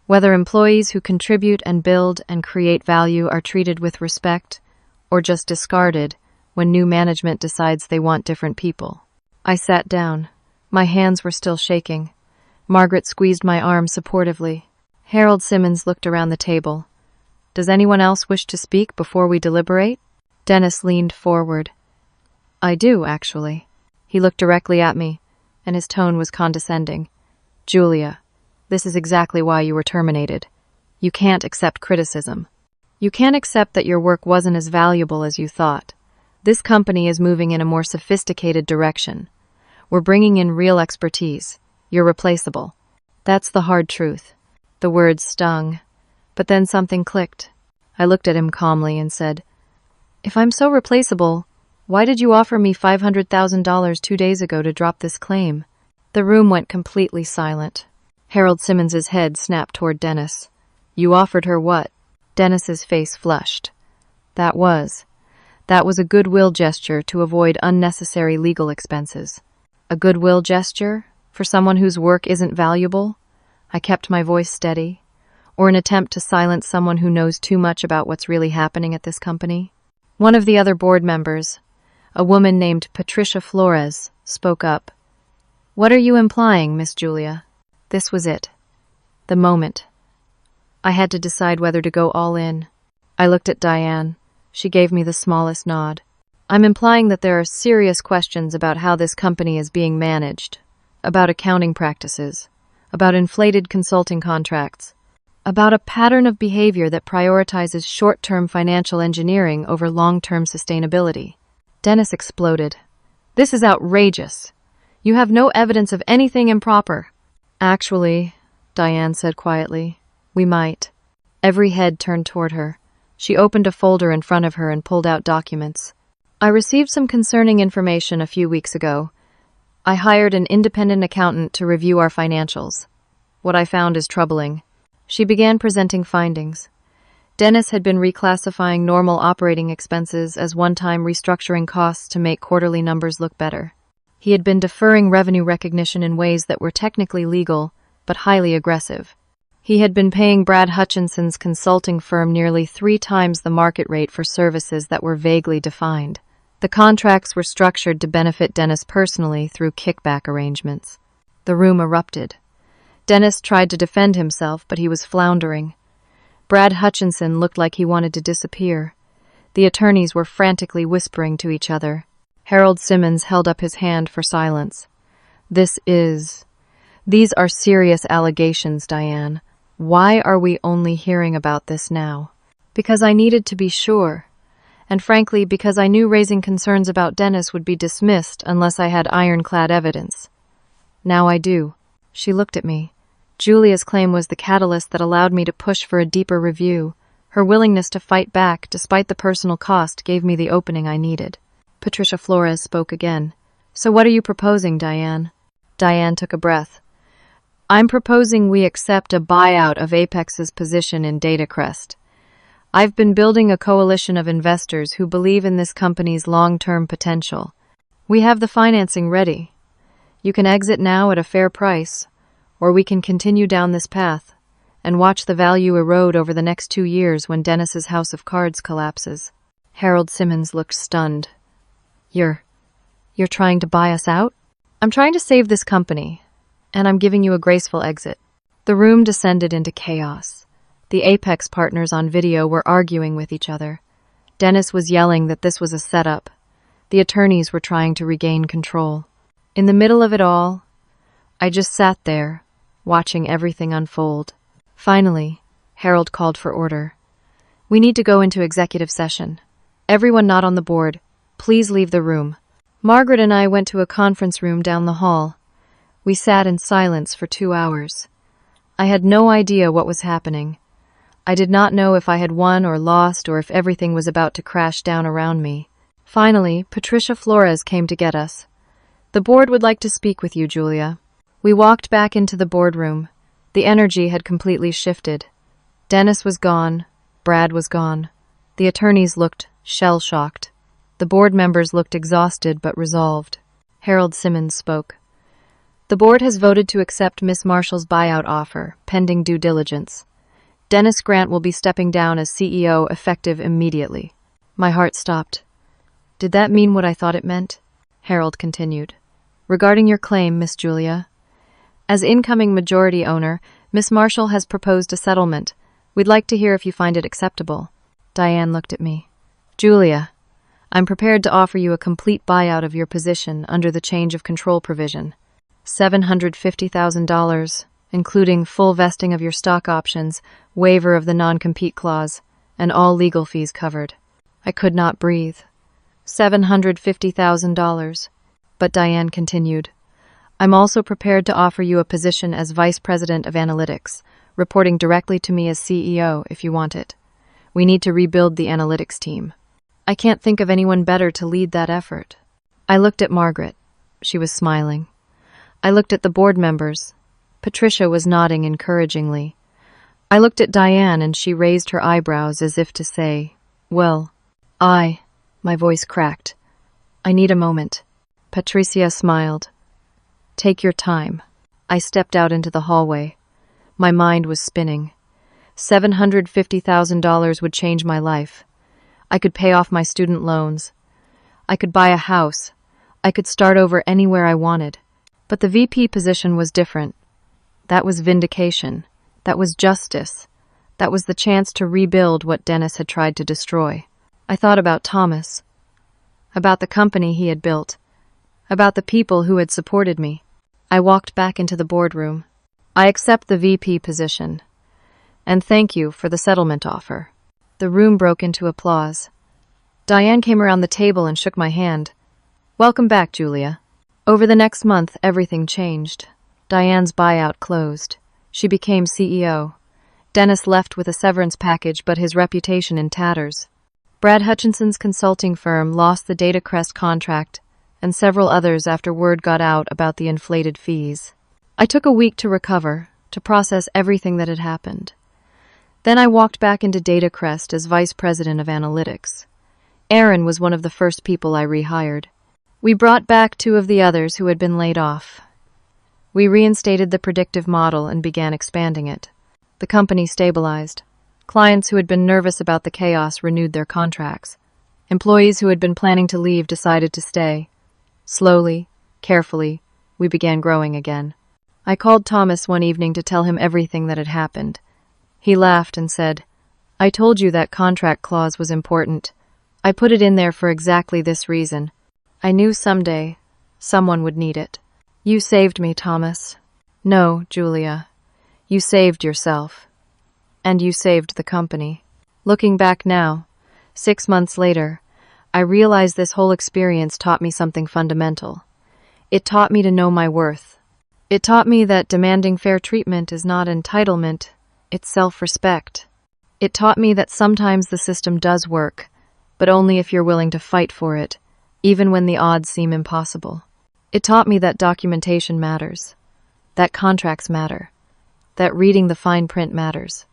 Whether employees who contribute and build and create value are treated with respect, or just discarded when new management decides they want different people. I sat down. My hands were still shaking. Margaret squeezed my arm supportively. Harold Simmons looked around the table. Does anyone else wish to speak before we deliberate? Dennis leaned forward. I do, actually. He looked directly at me, and his tone was condescending. Julia, this is exactly why you were terminated. You can't accept criticism. You can't accept that your work wasn't as valuable as you thought. This company is moving in a more sophisticated direction. We're bringing in real expertise. You're replaceable. That's the hard truth. The words stung, but then something clicked. I looked at him calmly and said, If I'm so replaceable, why did you offer me $500,000 2 days ago to drop this claim? The room went completely silent. Harold Simmons's head snapped toward Dennis. You offered her what? Dennis's face flushed. That was a goodwill gesture to avoid unnecessary legal expenses. A goodwill gesture? For someone whose work isn't valuable? I kept my voice steady. Or an attempt to silence someone who knows too much about what's really happening at this company? One of the other board members, a woman named Patricia Flores, spoke up. What are you implying, Miss Julia? This was it. The moment. I had to decide whether to go all in. I looked at Diane. She gave me the smallest nod. I'm implying that there are serious questions about how this company is being managed, about accounting practices, about inflated consulting contracts, about a pattern of behavior that prioritizes short-term financial engineering over long-term sustainability. Dennis exploded. This is outrageous. You have no evidence of anything improper. Actually, Diane said quietly, we might. Every head turned toward her. She opened a folder in front of her and pulled out documents. I received some concerning information a few weeks ago. I hired an independent accountant to review our financials. What I found is troubling. She began presenting findings. Dennis had been reclassifying normal operating expenses as one-time restructuring costs to make quarterly numbers look better. He had been deferring revenue recognition in ways that were technically legal, but highly aggressive. He had been paying Brad Hutchinson's consulting firm nearly 3 times the market rate for services that were vaguely defined. The contracts were structured to benefit Dennis personally through kickback arrangements. The room erupted. Dennis tried to defend himself, but he was floundering. Brad Hutchinson looked like he wanted to disappear. The attorneys were frantically whispering to each other. Harold Simmons held up his hand for silence. These are serious allegations, Diane. Why are we only hearing about this now? Because I needed to be sure. And frankly, because I knew raising concerns about Dennis would be dismissed unless I had ironclad evidence. Now I do. She looked at me. Julia's claim was the catalyst that allowed me to push for a deeper review. Her willingness to fight back, despite the personal cost, gave me the opening I needed. Patricia Flores spoke again. So what are you proposing, Diane? Diane took a breath. I'm proposing we accept a buyout of Apex's position in DataCrest. I've been building a coalition of investors who believe in this company's long-term potential. We have the financing ready. You can exit now at a fair price, or we can continue down this path and watch the value erode over the next 2 years when Dennis's house of cards collapses. Harold Simmons looked stunned. You're trying to buy us out? I'm trying to save this company, and I'm giving you a graceful exit. The room descended into chaos. The Apex partners on video were arguing with each other. Dennis was yelling that this was a setup. The attorneys were trying to regain control. In the middle of it all, I just sat there, watching everything unfold. Finally, Harold called for order. We need to go into executive session. Everyone not on the board, please leave the room. Margaret and I went to a conference room down the hall. We sat in silence for 2 hours. I had no idea what was happening. I did not know if I had won or lost or if everything was about to crash down around me. Finally, Patricia Flores came to get us. "The board would like to speak with you, Julia." We walked back into the boardroom. The energy had completely shifted. Dennis was gone. Brad was gone. The attorneys looked shell-shocked. The board members looked exhausted but resolved. Harold Simmons spoke. "The board has voted to accept Miss Marshall's buyout offer, pending due diligence. Dennis Grant will be stepping down as CEO effective immediately." My heart stopped. Did that mean what I thought it meant? Harold continued. "Regarding your claim, Miss Julia, as incoming majority owner, Miss Marshall has proposed a settlement. We'd like to hear if you find it acceptable." Diane looked at me. "Julia, I'm prepared to offer you a complete buyout of your position under the change of control provision. $750,000, including full vesting of your stock options, waiver of the non-compete clause, and all legal fees covered." I could not breathe. $750,000. But Diane continued, "I'm also prepared to offer you a position as Vice President of Analytics, reporting directly to me as CEO if you want it. We need to rebuild the analytics team. I can't think of anyone better to lead that effort." I looked at Margaret. She was smiling. I looked at the board members. Patricia was nodding encouragingly. I looked at Diane and she raised her eyebrows as if to say, "Well, my voice cracked. "I need a moment." Patricia smiled. "Take your time." I stepped out into the hallway. My mind was spinning. $750,000 would change my life. I could pay off my student loans. I could buy a house. I could start over anywhere I wanted. But the VP position was different. That was vindication. That was justice. That was the chance to rebuild what Dennis had tried to destroy. I thought about Thomas, about the company he had built, about the people who had supported me. I walked back into the boardroom. "I accept the VP position. And thank you for the settlement offer." The room broke into applause. Diane came around the table and shook my hand. "Welcome back, Julia." Over the next month, everything changed. Diane's buyout closed. She became CEO. Dennis left with a severance package, but his reputation in tatters. Brad Hutchinson's consulting firm lost the DataCrest contract, and several others after word got out about the inflated fees. I took a week to recover, to process everything that had happened. Then I walked back into DataCrest as Vice President of Analytics. Aaron was one of the first people I rehired. We brought back 2 of the others who had been laid off. We reinstated the predictive model and began expanding it. The company stabilized. Clients who had been nervous about the chaos renewed their contracts. Employees who had been planning to leave decided to stay. Slowly, carefully, we began growing again. I called Thomas one evening to tell him everything that had happened. He laughed and said, "I told you that contract clause was important. I put it in there for exactly this reason. I knew someday someone would need it." "You saved me, Thomas." "No, Julia. You saved yourself. And you saved the company." Looking back now, 6 months later, I realized this whole experience taught me something fundamental. It taught me to know my worth. It taught me that demanding fair treatment is not entitlement, it's self-respect. It taught me that sometimes the system does work, but only if you're willing to fight for it, even when the odds seem impossible. It taught me that documentation matters, that contracts matter, that reading the fine print matters.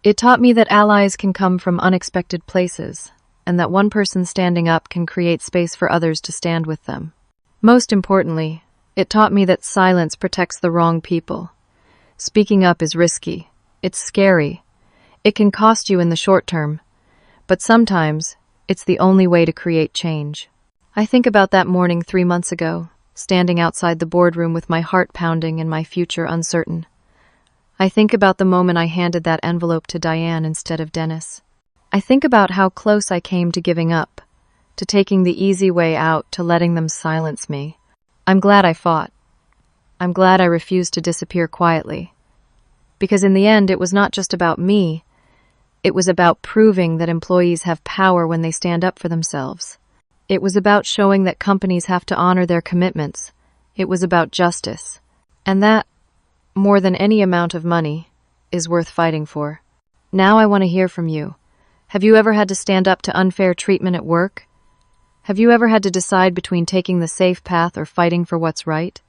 It taught me that allies can come from unexpected places, and that one person standing up can create space for others to stand with them. Most importantly, it taught me that silence protects the wrong people. Speaking up is risky. It's scary. It can cost you in the short term, but sometimes it's the only way to create change. I think about that morning 3 months ago, standing outside the boardroom with my heart pounding and my future uncertain. I think about the moment I handed that envelope to Diane instead of Dennis. I think about how close I came to giving up, to taking the easy way out, to letting them silence me. I'm glad I fought. I'm glad I refused to disappear quietly. Because in the end, it was not just about me. It was about proving that employees have power when they stand up for themselves. It was about showing that companies have to honor their commitments. It was about justice. And that, more than any amount of money, is worth fighting for. Now I want to hear from you. Have you ever had to stand up to unfair treatment at work? Have you ever had to decide between taking the safe path or fighting for what's right?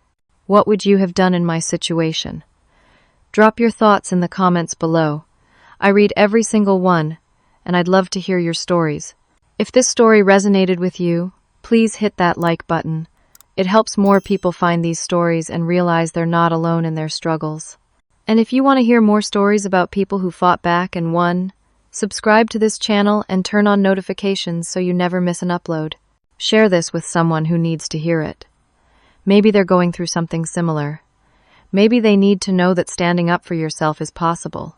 What would you have done in my situation? Drop your thoughts in the comments below. I read every single one, and I'd love to hear your stories. If this story resonated with you, please hit that like button. It helps more people find these stories and realize they're not alone in their struggles. And if you want to hear more stories about people who fought back and won, subscribe to this channel and turn on notifications so you never miss an upload. Share this with someone who needs to hear it. Maybe they're going through something similar. Maybe they need to know that standing up for yourself is possible.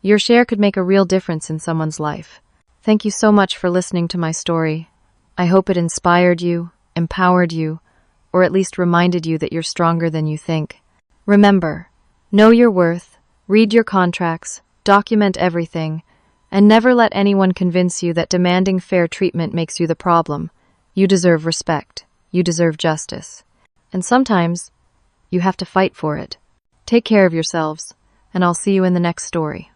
Your share could make a real difference in someone's life. Thank you so much for listening to my story. I hope it inspired you, empowered you, or at least reminded you that you're stronger than you think. Remember, know your worth, read your contracts, document everything, and never let anyone convince you that demanding fair treatment makes you the problem. You deserve respect. You deserve justice. And sometimes, you have to fight for it. Take care of yourselves, and I'll see you in the next story.